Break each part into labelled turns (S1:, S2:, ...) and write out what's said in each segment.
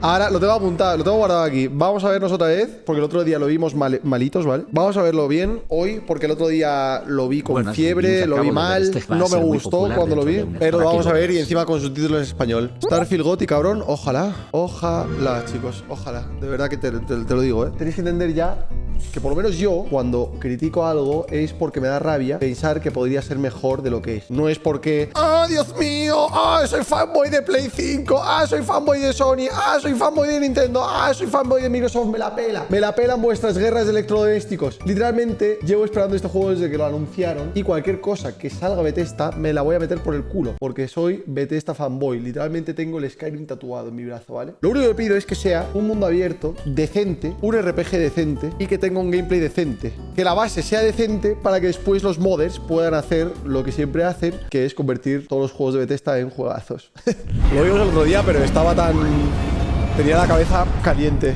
S1: Ahora lo tengo apuntado, lo tengo guardado aquí. Vamos a vernos otra vez, porque el otro día lo vimos malitos, ¿vale? Vamos a verlo bien hoy, porque el otro día lo vi con fiebre, lo vi mal, no me gustó cuando lo vi, pero lo vamos a ver y encima con subtítulos en español. Starfield GOTY, cabrón, ojalá, ojalá, chicos, ojalá. De verdad que te lo digo, ¿eh? Tenéis que entender ya que por lo menos yo, cuando critico algo, es porque me da rabia pensar que podría ser mejor de lo que es. No es porque, ¡ah, Dios mío! ¡Ah, soy fanboy de Play 5! ¡Ah, soy fanboy de Sony! ¡Ah, soy fanboy de Nintendo! ¡Ah, soy fanboy de Microsoft! ¡Me la pela! ¡Me la pelan vuestras guerras de electrodomésticos! Literalmente, llevo esperando este juego desde que lo anunciaron y cualquier cosa que salga Bethesda me la voy a meter por el culo, porque soy Bethesda fanboy. Literalmente tengo el Skyrim tatuado en mi brazo, ¿vale? Lo único que pido es que sea un mundo abierto, decente, un RPG decente y que tenga un gameplay decente. Que la base sea decente para que después los modders puedan hacer lo que siempre hacen, que es convertir todos los juegos de Bethesda en juegazos. Lo vimos el otro día, pero estaba tan... tenía la cabeza caliente.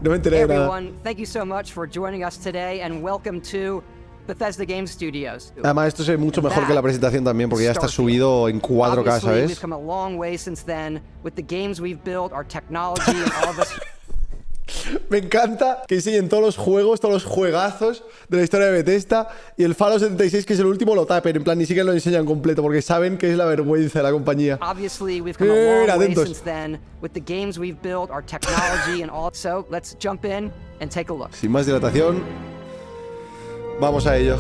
S1: No me enteré de nada.
S2: Thank you so much for joining us today and welcome to Bethesda Game Studios.
S1: Además, esto es mucho mejor que la presentación también, porque ya está subido en 4K, ¿sabes?
S2: We've come a long way since then with the games we've built, our technology and all of us.
S1: Me encanta que enseñen todos los juegos, todos los juegazos de la historia de Bethesda y el Fallout 76, que es el último, lo tapen. En plan, ni siquiera lo enseñan completo porque saben que es la vergüenza de la compañía.
S2: Obviously, we've come a long way since then with the games we've built, our technology and all. So, let's jump in and take a look.
S1: Sin más dilatación, vamos a ello.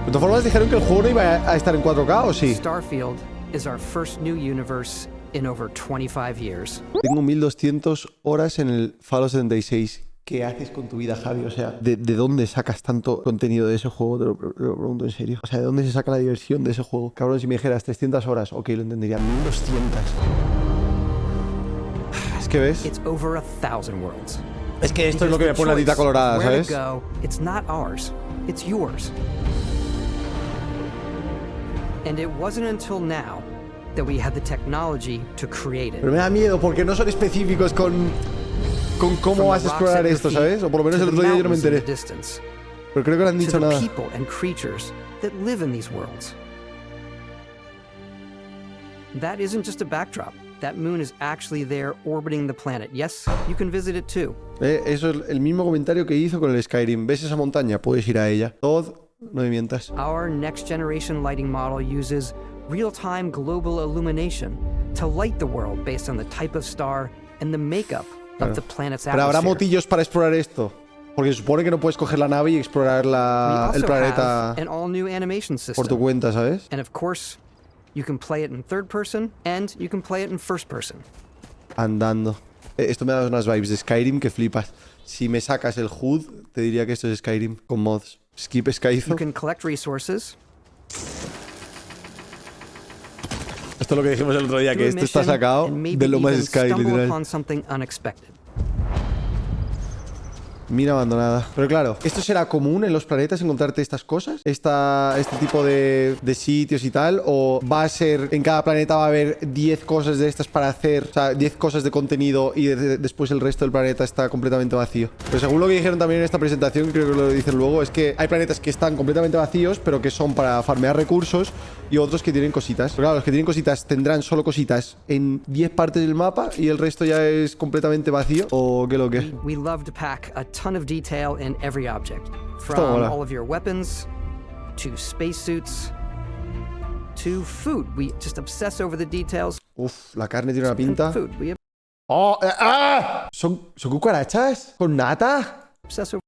S1: De todas formas, dijeron que el juego no iba a estar en 4K, ¿o sí?
S2: Starfield is our first new universe in over 25 years.
S1: Tengo 1200 horas en el Fallout 76. ¿Qué haces con tu vida, Javi? O sea, ¿de dónde sacas tanto contenido de ese juego? Te lo pregunto en serio. O sea, ¿de dónde se saca la diversión de ese juego? Cabrón, si me dijeras 300 horas, ok, lo entendería. 1200. Es que ves.
S2: It's over 1,000 worlds.
S1: Es que esto es lo que me pone la tita colorada, ¿sabes?
S2: It's not ours, it's yours. And it wasn't until now that we had the technology to create it.
S1: Pero me da miedo porque no son específicos con cómo vas a explorar esto, ¿sabes? O por lo menos el otro día yo no me enteré. Pero creo que no han dicho nada.
S2: People and creatures that live in these worlds. That isn't just a backdrop. That moon is actually there orbiting the planet. Yes, you can visit it too.
S1: Eso es el mismo comentario que hizo con el Skyrim. ¿Ves esa montaña? Puedes ir a ella. Todd, no me mientas.
S2: Our next generation lighting model uses real-time global illumination to light the world based on the type of star and the makeup of the planet's atmosphere.
S1: Pero habrá motillos para explorar esto. Porque se supone que no puedes coger la nave y explorar el planeta por tu cuenta, ¿sabes?
S2: And of course, you can play it in third person and you can play it in first person.
S1: Andando. Esto me da unas vibes de Skyrim que flipas. Si me sacas el HUD, te diría que esto es Skyrim con mods. Skip Skyzo.
S2: You can collect resources.
S1: Esto es lo que dijimos el otro día, que esto está sacado de lo más Sky, literal. Mina abandonada. Pero claro, ¿esto será común en los planetas encontrarte estas cosas? Este tipo de sitios y tal. ¿O va a ser, en cada planeta va a haber 10 cosas de estas para hacer? O sea, 10 cosas de contenido y después el resto del planeta está completamente vacío. Pero según lo que dijeron también en esta presentación, creo que lo dicen luego, es que hay planetas que están completamente vacíos, pero que son para farmear recursos, y otros que tienen cositas. Pero claro, los que tienen cositas tendrán solo cositas en 10 partes del mapa y el resto ya es completamente vacío. ¿O qué lo que?
S2: We love to pack a ton of detail in every object, from all of your weapons to spacesuits to food. We just obsess over the details.
S1: Uf, la carne tiene una pinta.
S2: Food.
S1: ¡Oh! ¡Ah! ¿Son cucarachas? ¿Con nata?
S2: Obsess over.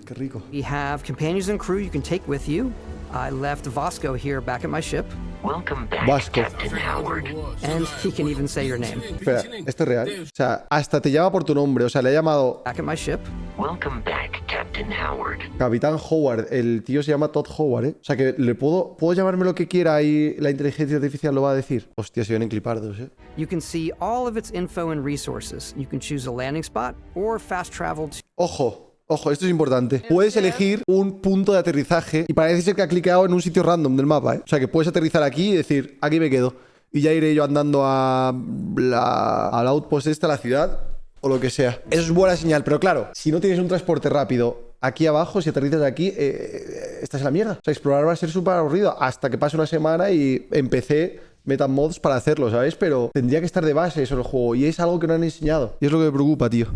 S1: Qué rico.
S2: We have companions and crew you can take with you. I left Vasco here back at my ship.
S3: Welcome back,
S1: Vasco.
S3: Captain Howard.
S2: And he can even say your name.
S1: Espera, ¿esto es real? O sea, hasta te llama por tu nombre. O sea, le ha llamado
S2: Back at my ship.
S3: Welcome back, Captain Howard.
S1: Capitán Howard. El tío se llama Todd Howard, ¿eh? O sea, que le puedo llamarme lo que quiera y la inteligencia artificial lo va a decir. Hostia, se vienen clipardos, ¿eh?
S2: You can see all of its info and resources. You can choose a landing spot or fast travel to...
S1: Ojo, esto es importante. Puedes elegir un punto de aterrizaje y parece ser que ha clicado en un sitio random del mapa, ¿eh? O sea, que puedes aterrizar aquí y decir, aquí me quedo. Y ya iré yo andando al outpost a la ciudad o lo que sea. Eso es buena señal, pero claro, si no tienes un transporte rápido aquí abajo, si aterrizas aquí, estás en la mierda. O sea, explorar va a ser súper aburrido hasta que pase una semana y empecé metan mods para hacerlo, ¿sabes? Pero tendría que estar de base eso en el juego. Y es algo que no han enseñado. Y es lo que me preocupa, tío.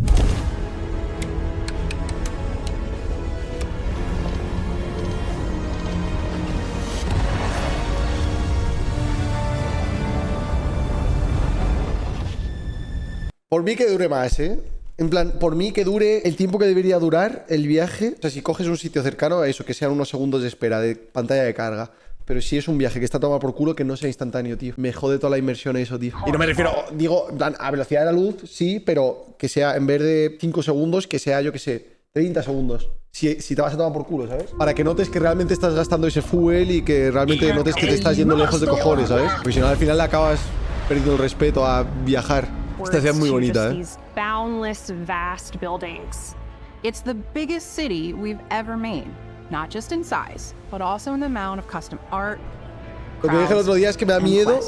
S1: Por mí que dure más, ¿eh? En plan, por mí que dure el tiempo que debería durar el viaje. O sea, si coges un sitio cercano a eso, que sean unos segundos de espera, de pantalla de carga. Pero si es un viaje que está tomado por culo, que no sea instantáneo, tío. Me jode toda la inmersión eso, tío. Y no me refiero, digo, en plan, a velocidad de la luz, sí, pero que sea, en vez de 5 segundos, que sea, yo que sé, 30 segundos. Si te vas a tomar por culo, ¿sabes? Para que notes que realmente estás gastando ese fuel y que realmente notes que te estás yendo lejos de cojones, ¿sabes? Porque si no, al final le acabas perdiendo el respeto a viajar. Esta ciudad es muy bonita, ¿eh?
S4: Boundless, vast buildings. It's the biggest city we've ever made, not just in size, but also in the amount of custom art.
S1: Lo que dije el otro día es que me da miedo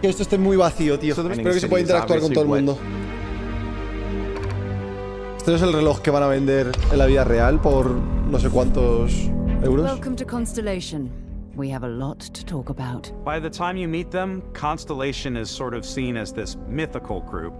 S1: que esto esté muy vacío, tío. Espero que se pueda interactuar con todo el mundo. Este no es el reloj que van a vender en la vida real por no sé cuántos euros.
S5: Welcome to Constellation. We have a lot to talk about.
S6: By the time you meet them, Constellation is sort of seen as this mythical group.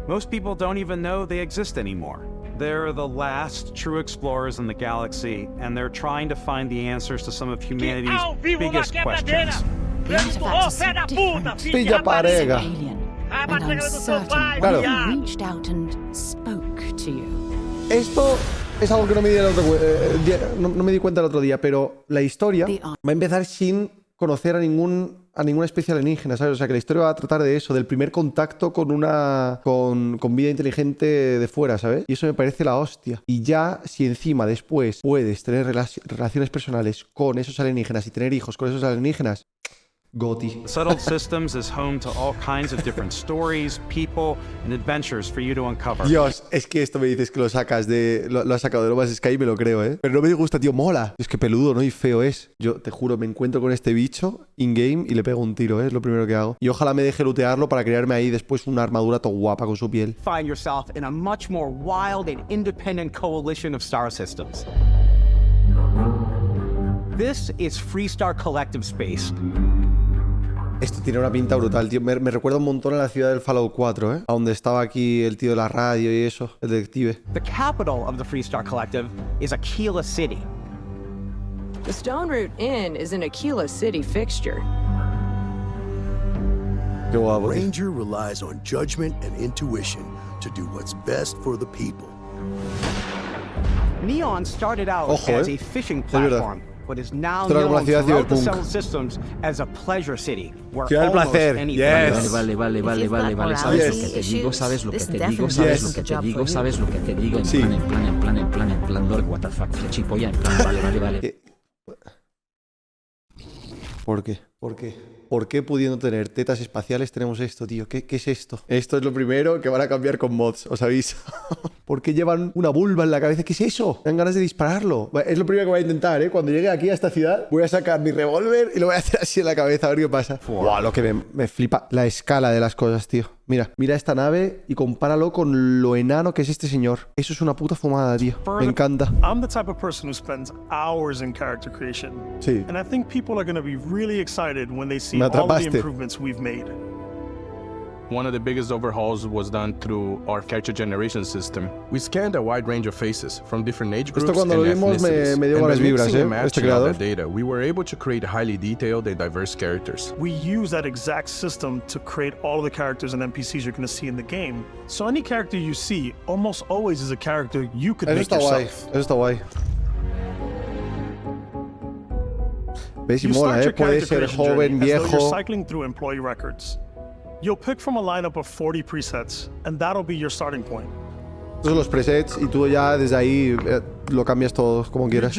S6: Most people don't even know they exist anymore. They're the last true explorers in the galaxy, and they're trying to find the answers to some of humanity's biggest questions.
S5: The artifacts are so different.
S1: Pilla parega.
S5: Alien, and I'm certain
S1: Claro.
S5: he reached out and spoke to you.
S1: Esto es algo que no me di, no me di cuenta el otro día, pero la historia va a empezar sin conocer a ninguna especie alienígena, ¿sabes? O sea, que la historia va a tratar de eso, del primer contacto con vida inteligente de fuera, ¿sabes? Y eso me parece la hostia. Y ya, si encima después puedes tener relaciones personales con esos alienígenas y tener hijos con esos alienígenas, Goti.
S6: Settled Systems is home to all kinds of different stories, people, and adventures for you to uncover.
S1: Dios, es que esto me dices que lo has sacado de No Man's Sky, me lo creo, ¿eh? Pero no me gusta, tío, mola. Es que peludo, ¿no? Y feo es. Yo te juro, me encuentro con este bicho in-game y le pego un tiro, ¿eh? Es lo primero que hago. Y ojalá me deje lootearlo para crearme ahí después una armadura todo guapa con su piel.
S7: Find yourself in a much more wild and independent coalition of star systems. This is Freestar Collective Space.
S1: Esto tiene una pinta brutal, tío. Me recuerda un montón a la ciudad del Fallout 4, ¿eh? A donde estaba aquí el tío de la radio y eso, el detective.
S7: The capital of the Freestar Collective is Aquila City.
S8: The Stone Root Inn is an Aquila City fixture.
S1: Qué guapo, tío.
S9: Ranger relies on judgment and intuition to do what's best for the people.
S7: Neon started out as a fishing platform, but is now known throughout the Settled Systems as a pleasure city, where almost anything
S1: yes.
S10: Vale, sabes lo que te digo, sabes lo que te digo, sabes lo que te digo, sabes lo que te digo, en plan, lord, what the fuck, chipolla, en plan, vale.
S1: ¿Por qué? ¿Por qué pudiendo tener tetas espaciales tenemos esto, tío? ¿Qué es esto? Esto es lo primero que van a cambiar con mods, os aviso. ¿Por qué llevan una vulva en la cabeza? ¿Qué es eso? Me dan ganas de dispararlo. Es lo primero que voy a intentar, ¿eh? Cuando llegue aquí a esta ciudad, voy a sacar mi revólver y lo voy a hacer así en la cabeza a ver qué pasa. Wow, lo que me flipa la escala de las cosas, tío. Mira esta nave y compáralo con lo enano que es este señor. Eso es una puta fumada, tío. Me encanta.
S11: I'm the type of person who spends hours in character creation.
S1: Sí.
S11: And I think people are going to be really excited when they see all of the improvements we've made.
S12: One of the biggest overhauls was done through our character generation system. We scanned a wide range of faces from different age groups and ethnicities.
S1: Me dio buenas vibras, este creador.
S12: Data, we were able to create highly detailed and diverse characters.
S11: We use that exact system to create all of the characters and NPCs you're going to see in the game. So any character you see almost always is a character you could make yourself.
S1: Eso está guay. ¿Ves? Y mola, puede ser joven, viejo.
S11: You're cycling through employee records. You'll pick from a lineup of 40 presets, and that'll be your starting point.
S1: Estos son los presets y tú ya desde ahí lo cambias todo como quieras.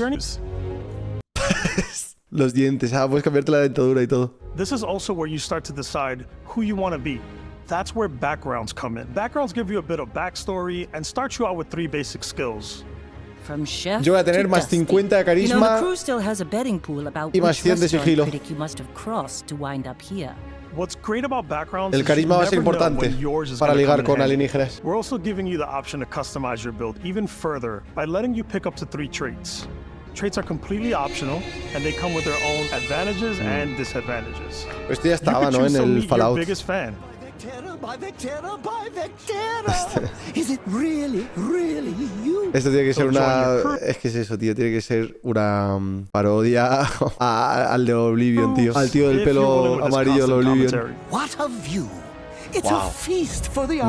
S1: Los dientes, puedes cambiarte la dentadura y todo.
S11: This is also where you start to decide who you want to be. That's where backgrounds come in. Backgrounds give you a bit of backstory and start you out with 3 basic skills.
S1: Yo voy a tener más 50 de carisma y más 100 de sigilo. El carisma va a ser importante para ligar con alienígenas.
S11: We're also giving you the option to customize your build even further by letting you pick up to 3 traits. Traits are completely optional, and they come with their own advantages and disadvantages.
S1: Esto ya estaba, ¿no? En el Fallout.
S11: Biggest fan.
S1: Esto tiene que ser una... Es que es eso, tío. Tiene que ser una parodia al de Oblivion, tío. Al tío del pelo amarillo de Oblivion. Wow.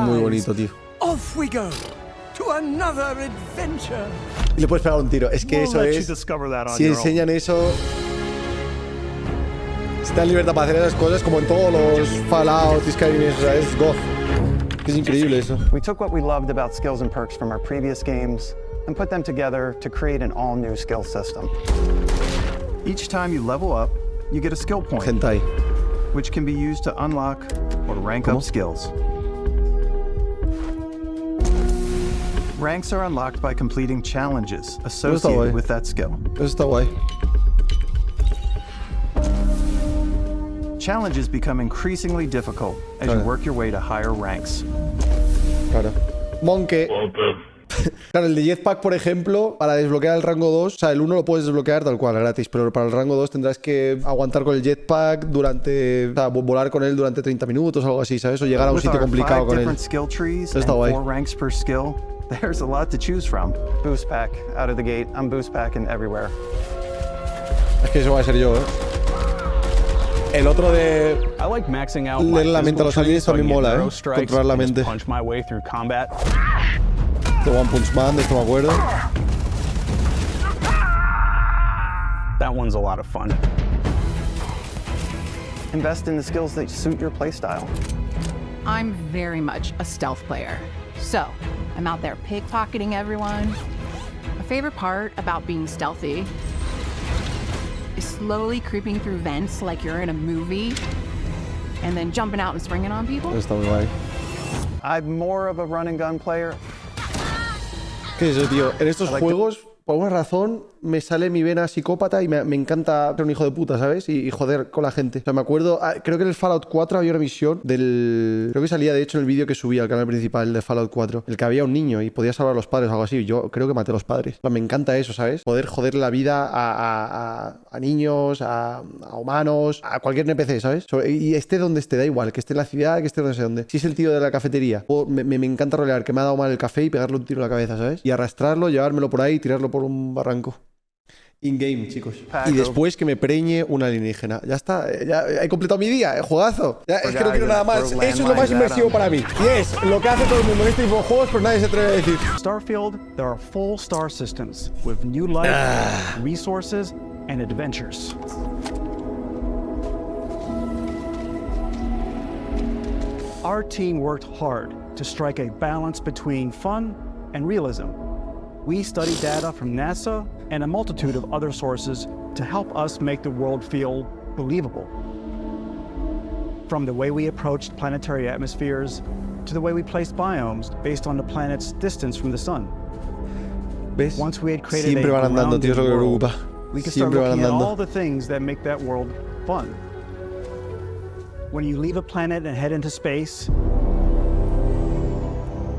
S1: Muy bonito, tío. Y le puedes pegar un tiro. Es que eso es... Si enseñan eso... Está en libertad para hacer esas cosas como en todos los Fallout y Skyrim. Es goth. Es increíble eso.
S13: We took what we loved about skills and perks from our previous games and put them together to create an all-new skill system. Each time you level up, you get a skill point,
S1: Hentai.
S13: which can be used to unlock or rank up skills. Ranks are unlocked by completing challenges associated with that skill.
S1: Eso está guay.
S13: Challenges become increasingly difficult as you work your way to higher ranks.
S1: Claro. Monkey. Claro, el de Jetpack, por ejemplo, para desbloquear el rango 2, o sea, el 1 lo puedes desbloquear tal cual, gratis, pero para el rango 2 tendrás que aguantar con el Jetpack durante... O sea, volar con él durante 30 minutos o algo así, ¿sabes? O llegar a un sitio complicado con él. Eso está guay.
S13: There's a lot to choose from. Boost pack out of the gate. I'm boost packing everywhere.
S1: Es que eso va a ser yo, ¿eh? El otro de leer la mente a los aliens también mola, ¿eh? Controlar la mente. The One Punch Man, de esto me acuerdo.
S13: That one's a lot of fun. Invest in the skills that suit your playstyle.
S4: I'm very much a stealth player. So, I'm out there pickpocketing everyone. My favorite part about being stealthy is slowly creeping through vents like you're in a movie and then jumping out and springing on people.
S1: Está muy guay.
S13: I'm more of a run and gun player.
S1: ¿Qué es eso, tío? En estos juegos, por alguna razón, me sale mi vena psicópata y me encanta ser un hijo de puta, ¿sabes? Y joder con la gente. O sea, me acuerdo... creo que en el Fallout 4 había una misión del... Creo que salía, de hecho, en el vídeo que subí al canal principal de Fallout 4. El que había un niño y podía salvar a los padres o algo así. Yo creo que maté a los padres. O sea, me encanta eso, ¿sabes? Poder joder la vida a niños, a humanos, a cualquier NPC, ¿sabes? Y esté donde esté, da igual. Que esté en la ciudad, que esté donde sé dónde. Si es el tío de la cafetería, me encanta rolear que me ha dado mal el café y pegarle un tiro en la cabeza, ¿sabes? Y arrastrarlo, llevármelo por ahí y tirarlo por un barranco. In-game, chicos. Y después que me preñe un alienígena. Ya está, ya he completado mi día, juegazo. Ya, es que no quiero nada más. Eso es lo más inmersivo para mí. Y es lo que hace todo el mundo en este tipo de juegos, pero nadie se atreve a decir.
S7: Starfield, there are full star systems with new life, resources, and adventures. Our team worked hard to strike a balance between fun and realism. We studied data from NASA and a multitude of other sources to help us make the world feel believable. From the way we approached planetary atmospheres to the way we placed biomes based on the planet's distance from the sun.
S1: ¿Ves?
S7: Once we had created
S1: Siempre van andando, tío, es lo que me preocupa.
S7: We can start looking at all the things that make that world fun. When you leave a planet and head into space,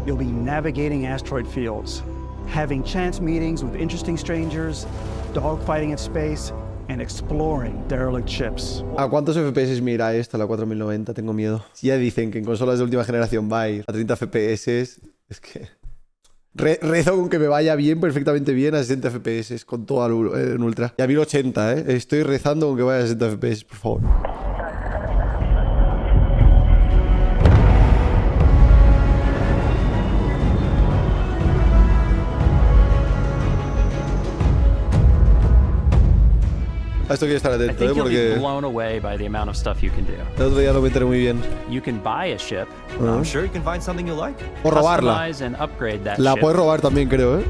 S7: you'll be navigating asteroid fields, having chance meetings with interesting strangers, dogfighting in space, and exploring derelict ships.
S1: ¿A cuántos FPS mira esta, la 4090? Tengo miedo. Si ya dicen que en consolas de última generación va a ir a 30 FPS, es que... Rezo con que me vaya bien, perfectamente bien, a 60 FPS, con todo en ultra. Y a 1080, ¿eh? Estoy rezando con que vaya a 60 FPS, por favor. A esto quiero estar atento, porque el otro día lo meteré muy bien. O robarla. La puedes robar también, creo, ¿eh?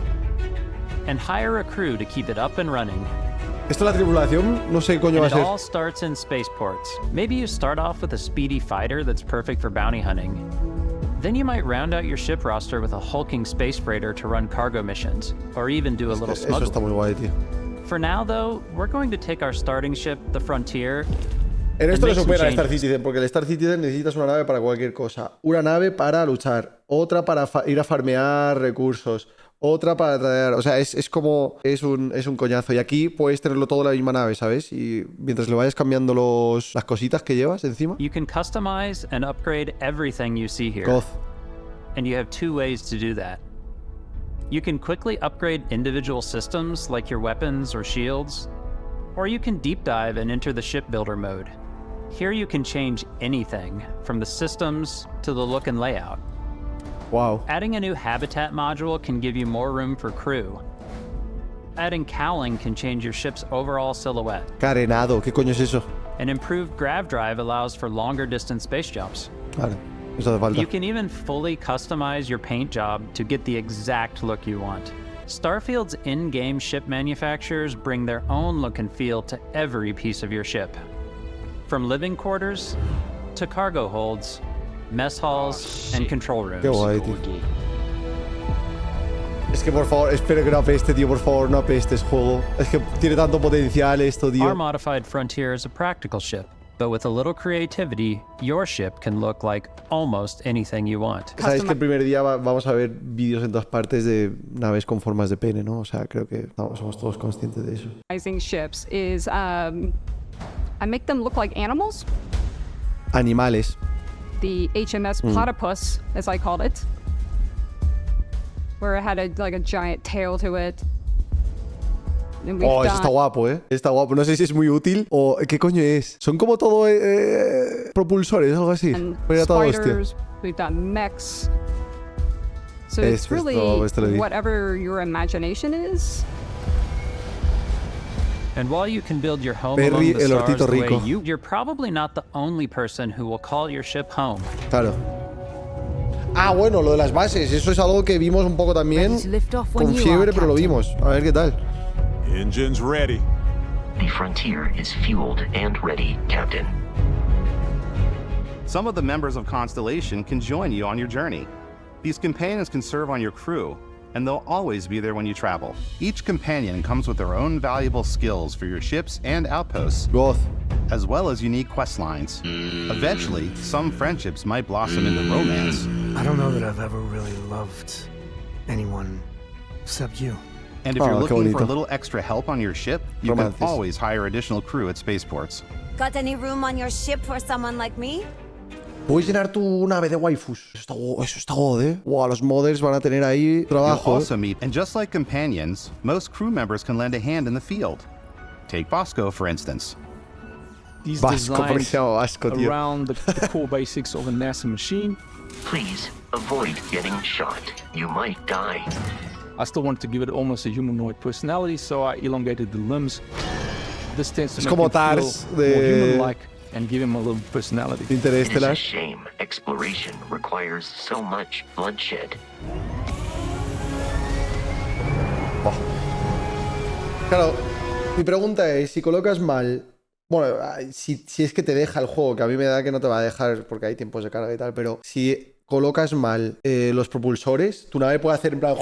S1: Esto la tripulación, no sé qué coño va a ser.
S14: It all starts in spaceports. Maybe you start off with a speedy fighter that's perfect for bounty hunting. Then you might round out your ship roster with a hulking space freighter to run cargo missions, or even do a little smuggling.
S1: Eso está muy guay, tío.
S14: For now, though, we're going to take our starting ship, the Frontier.
S1: En esto le supera a Star Citizen, porque el Star Citizen necesitas una nave para cualquier cosa. Una nave para luchar, otra para ir a farmear recursos, Otra para traer. O sea, es como... Es un coñazo. Y aquí puedes tenerlo todo en la misma nave, ¿sabes? Y mientras le vayas cambiando las cositas que llevas encima.
S14: You can customize and upgrade everything you see here.
S1: God.
S14: And you have 2 ways to do that. You can quickly upgrade individual systems like your weapons or shields, or you can deep dive and enter the ship builder mode. Here you can change anything, from the systems to the look and layout.
S1: Wow.
S14: Adding a new habitat module can give you more room for crew. Adding cowling can change your ship's overall silhouette.
S1: Carenado, ¿qué coño es eso?
S14: An improved grav drive allows for longer distance space jumps.
S1: Vale, eso hace falta.
S14: You can even fully customize your paint job to get the exact look you want. Starfield's in-game ship manufacturers bring their own look and feel to every piece of your ship. From living quarters to cargo holds, mess halls, and control rooms.
S1: Qué guay, tío. Es que por favor, espero que no apeste, tío, por favor, no apestes, juego. Es que tiene tanto potencial esto, tío.
S14: Our modified Frontier is a practical ship, but with a little creativity, your ship can look like almost anything you want.
S1: Sabéis que el primer día vamos a ver vídeos en todas partes de naves con formas de pene, ¿no? O sea, creo que somos todos conscientes de eso.
S15: Ships is I make them look like animals.
S1: Animales.
S15: The HMS Platypus, as I called it, where it had a giant tail to it.
S1: Oh, eso está guapo, ¿eh? Está guapo. No sé si es muy útil o... ¿Qué coño es? Son como todo propulsores, algo así.
S15: Mira todo, hostia. We've got mechs. So it's really whatever your imagination is.
S14: And while you can build your home among the stars the way you're probably not the only person who will call your ship home.
S1: Claro. Ah, bueno, lo de las bases. Eso es algo que vimos un poco también con Fiebre, pero lo vimos. A ver qué tal.
S16: Engines ready.
S3: The Frontier is fueled and ready, Captain.
S17: Some of the members of Constellation can join you on your journey. These companions can serve on your crew, and they'll always be there when you travel. Each companion comes with their own valuable skills for your ships and outposts,
S1: both,
S17: as well as unique quest lines. Eventually, some friendships might blossom into romance.
S18: I don't know that I've ever really loved anyone except you.
S17: And if you're looking for a little extra help on your ship, you can always hire additional crew at spaceports.
S19: Got any room on your ship for someone like me?
S1: Puedes llenar tu nave de waifus. Eso está god, ¿eh? Wow, los modders van a tener ahí trabajo.
S17: Also meet, and just like companions, most crew members can lend a hand in the field. Take Bosco, for instance.
S20: These designs around the core basics of a NASA machine.
S3: Please avoid getting shot. You might die.
S20: I still wanted to give it almost a humanoid personality, so I elongated the limbs. This tends to make him feel more human-like and give him a little personality.
S3: It is a shame exploration requires so much bloodshed.
S1: Oh. Claro, mi pregunta es, si colocas mal... Bueno, si es que te deja el juego, que a mí me da que no te va a dejar porque hay tiempos de carga y tal, pero si colocas mal los propulsores, tu nave puede hacer en plan...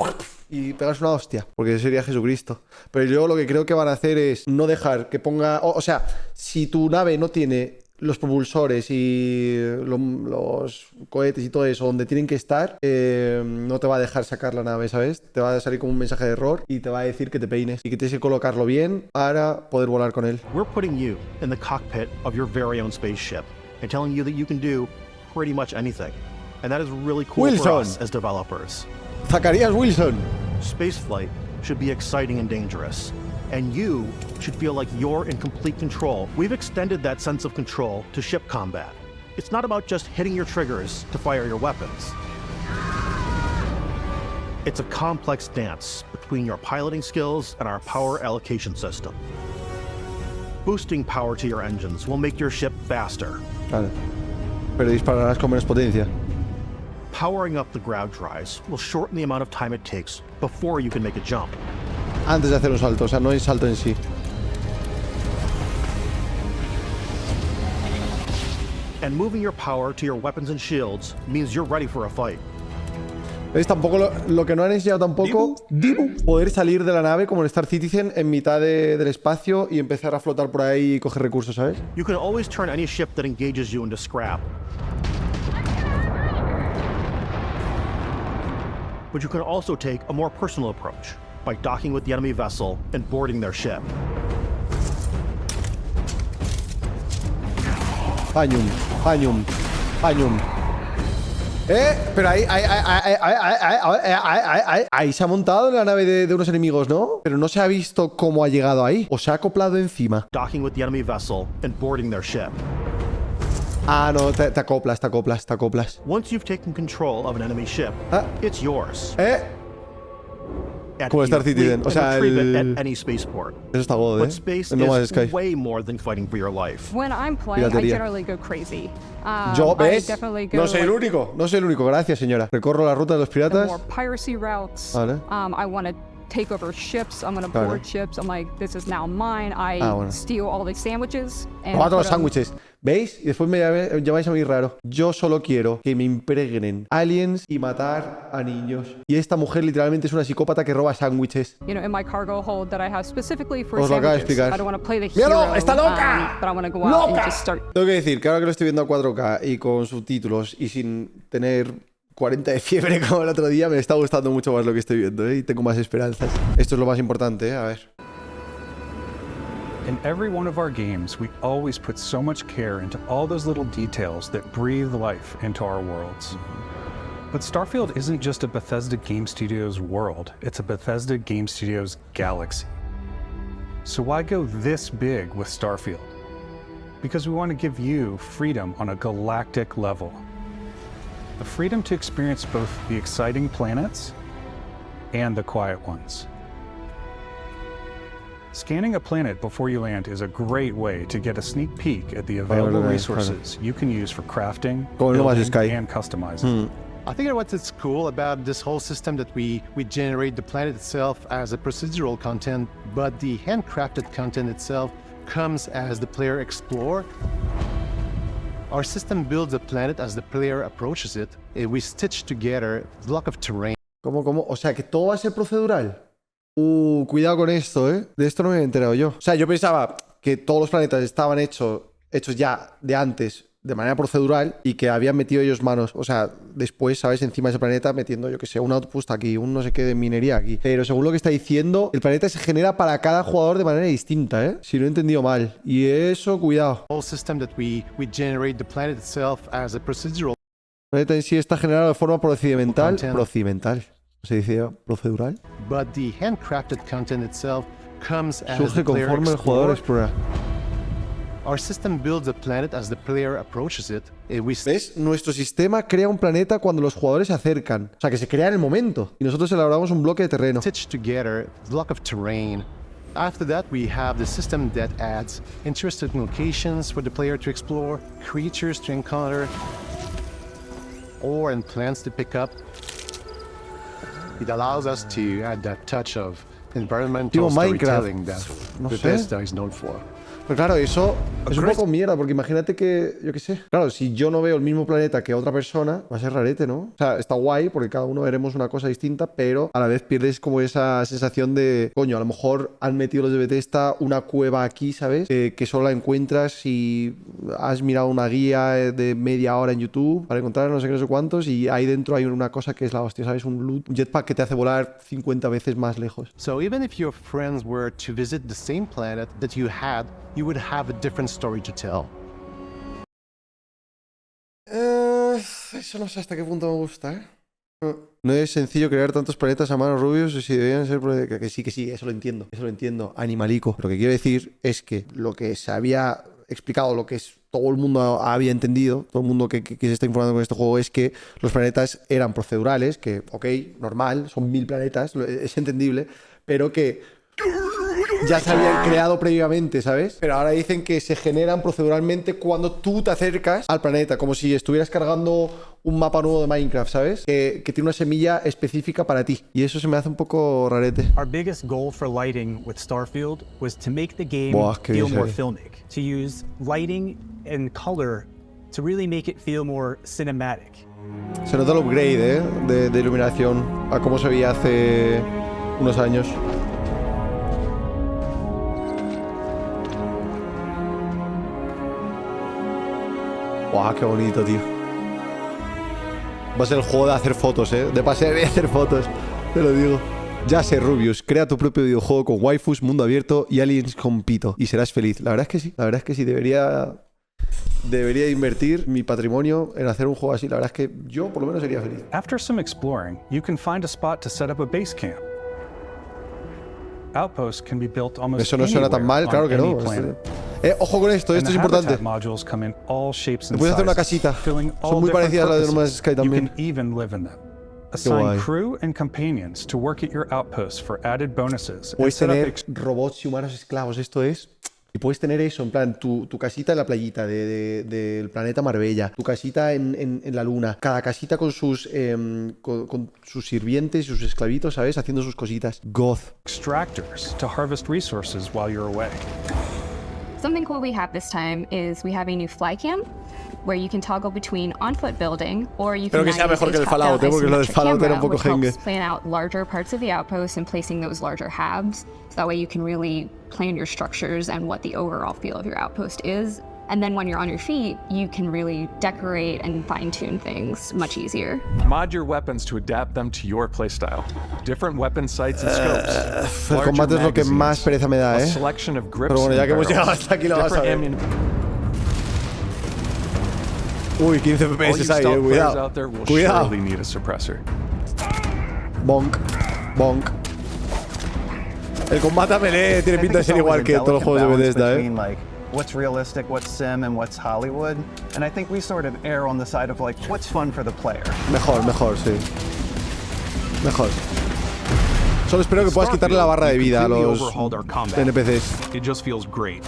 S1: y pegas una hostia, porque sería Jesucristo. Pero yo lo que creo que van a hacer es no dejar que ponga... O sea, si tu nave no tiene los propulsores y los cohetes y todo eso donde tienen que estar, no te va a dejar sacar la nave, ¿sabes? Te va a salir como un mensaje de error y te va a decir que te peines y que tienes que colocarlo bien para poder volar con él.
S11: We're putting you in the cockpit of your very own spaceship and telling you that you can do pretty much anything. And that is really cool for us as developers.
S1: Zacarías Wilson.
S11: Spaceflight should be exciting and dangerous, and you should feel like you're in complete control. We've extended that sense of control to ship combat. It's not about just hitting your triggers to fire your weapons. It's a complex dance between your piloting skills and our power allocation system. Boosting power to your engines will make your ship faster.
S1: Vale. Pero dispararás con menos potencia.
S11: Powering up the grav drives will shorten the amount of time it takes before you can make a jump.
S1: Antes de hacer un salto, o sea, no hay salto en sí.
S11: And moving your power to your weapons and shields means you're ready for a fight.
S1: ¿Ves? Tampoco lo que no han enseñado tampoco, poder salir de la nave como en Star Citizen en mitad del espacio y empezar a flotar por ahí y coger recursos, ¿sabes?
S11: You can always turn any ship that engages you into scrap. But you could also take a more personal approach by docking with the enemy vessel and boarding their ship.
S1: Pañum. Pero ahí se ha montado en la nave de unos enemigos, ¿no? Pero no se ha visto cómo ha llegado ahí. O se ha acoplado encima.
S11: Docking with the enemy vessel and boarding their ship.
S1: Ah, no, te acoplas.
S11: Once you've taken control of an enemy ship, it's yours.
S1: Como Star Citizen, o sea,
S11: any spaceport.
S1: Eso está God,
S11: But space is way more than fighting for your life.
S15: When I'm playing, I generally go crazy.
S1: Yo, ¿ves?
S15: No
S1: soy el único. Gracias, señora. Recorro la ruta de los piratas.
S15: More piracy routes.
S1: Vale.
S15: I want to take over ships. I'm going to board ships. I'm like, this is now mine. I steal all the sandwiches.
S1: Cuatro sándwiches. ¿Veis? Y después me llamáis a mí raro. Yo solo quiero que me impregnen aliens y matar a niños. Y esta mujer literalmente es una psicópata que roba sándwiches.
S15: You know, in my cargo hold that I have specifically for
S1: Os lo acabo de explicar.
S15: I don't want to play the hero.
S1: ¡Míralo! ¡Está loca!
S15: But I want to go out and just start.
S1: Tengo que decir que ahora que lo estoy viendo a 4K y con subtítulos y sin tener 40 de fiebre como el otro día, me está gustando mucho más lo que estoy viendo, ¿eh? Y tengo más esperanzas. Esto es lo más importante, ¿eh? A ver.
S7: In every one of our games, we always put so much care into all those little details that breathe life into our worlds. But Starfield isn't just a Bethesda Game Studios world, it's a Bethesda Game Studios galaxy. So why go this big with Starfield? Because we want to give you freedom on a galactic level. The freedom to experience both the exciting planets and the quiet ones. Scanning a planet before you land is a great way to get a sneak peek at the available resources you can use for crafting, building, and customizing.
S21: I think what's cool about this whole system that we generate the planet itself as a procedural content, but the handcrafted content itself comes as the player explore. Our system builds a planet as the player approaches it. We stitch together a block of terrain.
S1: ¿Cómo? O sea, que todo va a ser procedural. Cuidado con esto, ¿eh? De esto no me había enterado yo. O sea, yo pensaba que todos los planetas estaban hechos ya de antes de manera procedural y que habían metido ellos manos. O sea, después, ¿sabes? Encima de ese planeta metiendo, yo que sé, un outpost aquí, un no sé qué de minería aquí. Pero según lo que está diciendo, el planeta se genera para cada jugador de manera distinta, ¿eh? Si no he entendido mal. Y eso, cuidado.
S21: Whole system that we generate the planet itself as a procedural.
S1: El planeta en sí está generado de forma procedimental. ¿Se dice procedural?
S21: But the handcrafted content itself comes as
S1: surge conforme el jugador explora.
S21: Our system builds a planet as the player approaches it.
S1: ¿Ves? Nuestro sistema crea un planeta cuando los jugadores se acercan. O sea, que se crea en el momento. Y nosotros elaboramos un bloque de terreno.
S21: Stitch together a block of terrain. After that, we have the system that adds interesting locations for the player to explore, creatures to encounter, ore and plants to pick up. It allows us to add that touch of environmental storytelling that Bethesda is known for.
S1: Pero claro, eso es un poco mierda, porque imagínate que, yo qué sé, claro, si yo no veo el mismo planeta que otra persona, va a ser rarete, ¿no? O sea, está guay porque cada uno veremos una cosa distinta, pero a la vez pierdes como esa sensación de, coño, a lo mejor han metido los de Bethesda una cueva aquí, ¿sabes? Que solo la encuentras si has mirado una guía de media hora en YouTube para encontrar no sé qué, no sé cuántos, y ahí dentro hay una cosa que es la hostia, ¿sabes? Un loot, un jetpack que te hace volar 50 veces más lejos.
S21: So even if your friends were to visit the same planet that you had, you would have a different story to tell.
S1: Eso no sé hasta qué punto me gusta, ¿eh? No es sencillo crear tantos planetas a mano, Rubius, y si debían ser... Que sí, eso lo entiendo, animalico. Lo que quiero decir es que lo que se había explicado, lo que todo el mundo había entendido, todo el mundo que se está informando con este juego, es que los planetas eran procedurales, que, ok, normal, son 1000 planetas, es entendible, pero que ya se habían creado previamente, ¿sabes? Pero ahora dicen que se generan proceduralmente cuando tú te acercas al planeta, como si estuvieras cargando un mapa nuevo de Minecraft, ¿sabes? Que tiene una semilla específica para ti. Y eso se me hace un poco rarete.
S22: Our biggest goal for lighting with Starfield was to make the game feel more filmic, to use lighting and color to really make it feel more cinematic.
S1: Se nota el upgrade, ¿eh? De iluminación a cómo se veía hace unos años. ¡Guau, qué bonito, tío! Va a ser el juego de hacer fotos, de pasear y hacer fotos. Te lo digo. Ya sé, Rubius, crea tu propio videojuego con waifus, mundo abierto y aliens con pito. Y serás feliz. La verdad es que sí. La verdad es que sí. Debería invertir mi patrimonio en hacer un juego así. La verdad es que yo, por lo menos, sería feliz.
S7: After some exploring, you can find a spot to set up a base camp. Outposts can be built almost
S1: Eso no suena tan mal, claro que no. Ojo con esto, esto es importante. Puedes hacer una casita. Son muy parecidas a las de No Man's Sky también.
S7: Assign crew and companions to work at your outposts for added bonuses.
S1: Puedes tener robots y humanos esclavos, esto es. Y puedes tener eso, en plan, tu casita en la playita del planeta Marbella, tu casita en la luna, cada casita con sus sirvientes y sus esclavitos, ¿sabes? Haciendo sus cositas. Goth.
S7: Extractors to harvest resources while you're away.
S2: Something cool we have this time is we have a new fly cam, where you can toggle between on-foot building, or you can
S1: que sea mejor que el Fallout, porque lo del Fallout era un poco jengue.
S2: Plan out larger parts of the outpost and placing those larger hubs, so that way you can really plan your structures and what the overall feel of your outpost is. And then when you're on your feet, you can really decorate and fine-tune things much easier.
S5: Mod your weapons to adapt them to your playstyle. Different weapon sights and scopes.
S1: El combate es lo que más pereza me da, Pero bueno, ya que hemos llegado hasta aquí lo vas a ver. Uy, 15 FPS ahí, cuidado. Cuidado. Bonk. Bonk. El combate a melee tiene pinta de ser igual que todos los juegos de Bethesda,
S13: What's realistic, what's sim, and what's Hollywood. And I think we sort of err on the side of like, what's fun for the player.
S1: Mejor, sí. Mejor. Solo espero que puedas quitarle la barra de vida a los NPCs.
S5: It just feels great.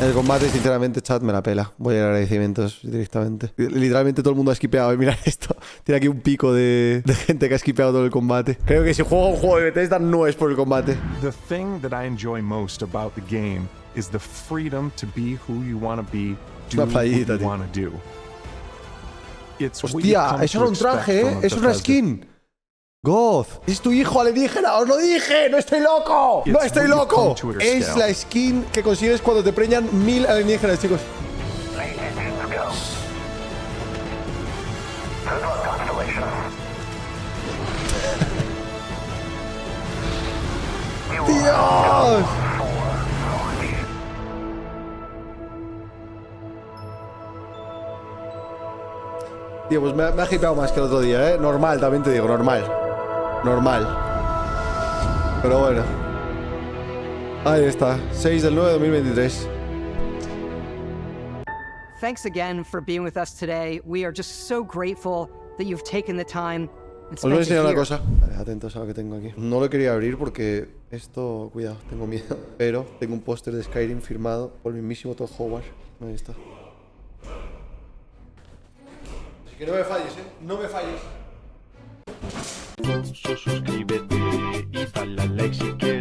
S1: El combate, sinceramente, chat, me la pela. Voy a ir a agradecimientos directamente. Literalmente todo el mundo ha skipeado. Mirad esto. Tiene aquí un pico de gente que ha skipeado todo el combate. Creo que si juego un juego de Bethesda no es por el combate.
S5: The thing that I enjoy most about the game is the freedom to be who you want to be, do what you want to do.
S1: Hostia, eso no es un traje, eso es una skin. Goth, es tu hijo alienígena, os lo dije, no estoy loco, no estoy loco. Es la skin que consigues cuando te preñan 1000 alienígenas, chicos. ¡Dios! Tío, pues me ha hipeado más que el otro día, Normal, también te digo, normal. Pero bueno. Ahí está, 6 del 9 de 2023.
S23: Thanks again for being with us today. We are just so grateful that you've taken the time.
S1: Os voy a enseñar una cosa. Atentos a lo que tengo aquí. No lo quería abrir porque esto, cuidado, tengo miedo. Pero tengo un póster de Skyrim firmado por el mismísimo Todd Howard. Ahí está. Así que no me falles, no me falles.
S24: Suscríbete y dale a like si quieres.